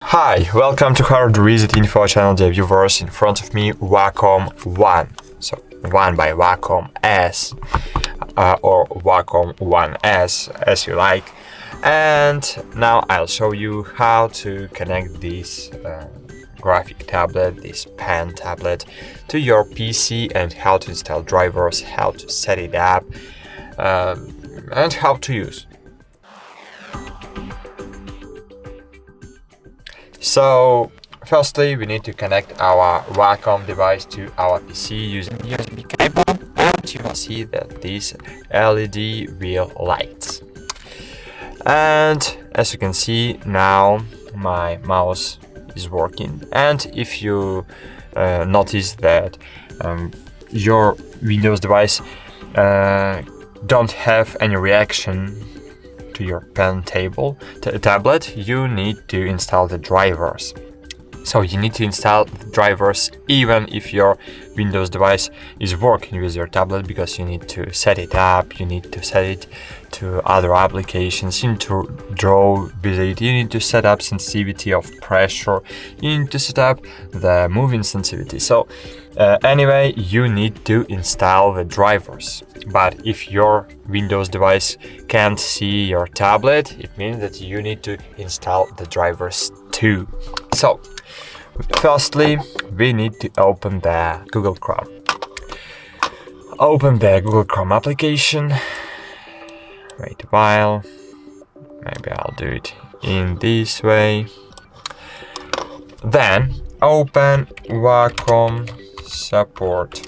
Hi, welcome to HardReset.Info channel, dear viewers. In front of me, Wacom 1. So 1 by Wacom S or Wacom 1S as you like. And now I'll show you how to connect this graphic tablet, this pen tablet, to your PC and how to install drivers, how to set it up, and how to use. So firstly, we need to connect our Wacom device to our PC using USB cable, and you will see that this LED will light. And as you can see now, my mouse is working. And if you notice that your Windows device don't have any reaction to your pen tablet, you need to install the drivers. So you need to install the drivers even if your Windows device is working with your tablet, because you need to set it up, you need to set it to other applications, you need to draw with it, you need to set up sensitivity of pressure, you need to set up the moving sensitivity. So anyway, you need to install the drivers. But if your Windows device can't see your tablet, it means that you need to install the drivers too. So firstly, we need to open the Google Chrome. Open the Google Chrome application. Wait a while. Maybe I'll do it in this way. Then open Wacom support.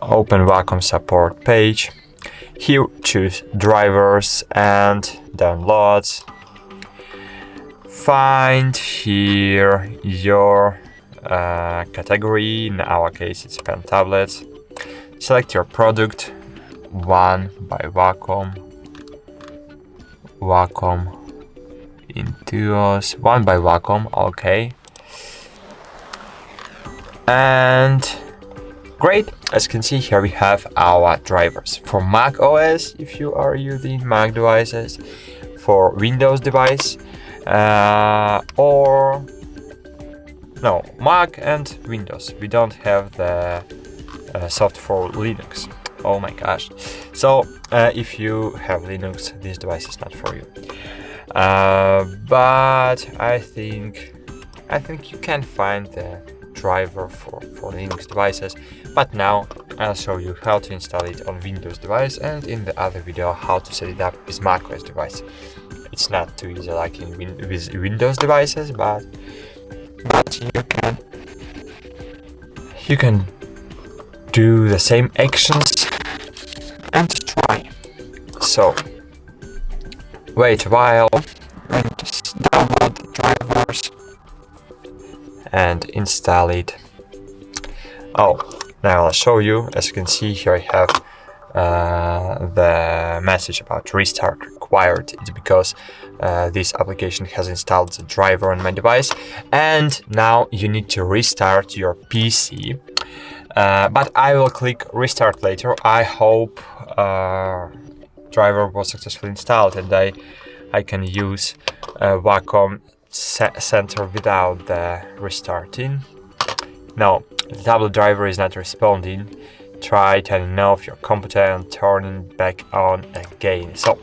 Open Wacom support page. Here choose drivers and downloads. Find here your category. In our case, it's pen tablets. Select your product. 1 by Wacom. Wacom Intuos. 1 by Wacom. Okay. And great. As you can see here, we have our drivers for Mac OS if you are using Mac devices, for Windows device, or no, Mac and Windows. We don't have the soft for Linux. Oh my gosh. So if you have Linux, this device is not for you. But I think you can find the driver for Linux devices. But now I'll show you how to install it on Windows device, and in the other video how to set it up with macOS device. It's not too easy like with Windows devices, but you can do the same actions and try. So wait a while and just download the drivers and install it. Oh, now I'll show you. As you can see here, I have the message about restart required. It's because this application has installed the driver on my device, and now you need to restart your PC. But I will click restart later. I hope driver was successfully installed and I can use Wacom Center without the restarting. No, the tablet driver is not responding. Try turning off your computer and turning back on again. So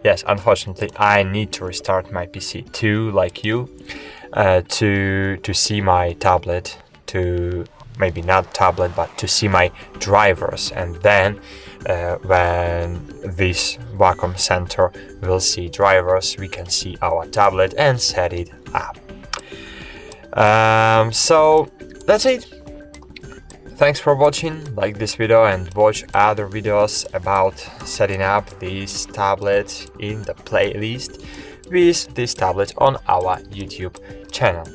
yes, unfortunately I need to restart my PC too, like you, to see my tablet, to maybe not tablet, but to see my drivers, and then when this Wacom Center will see drivers, we can see our tablet and set it up. So that's it. Thanks for watching. Like this video and watch other videos about setting up this tablet in the playlist with this tablet on our YouTube channel.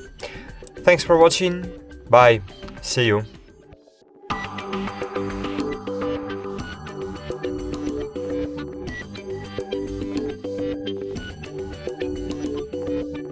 Thanks for watching. Bye. See you.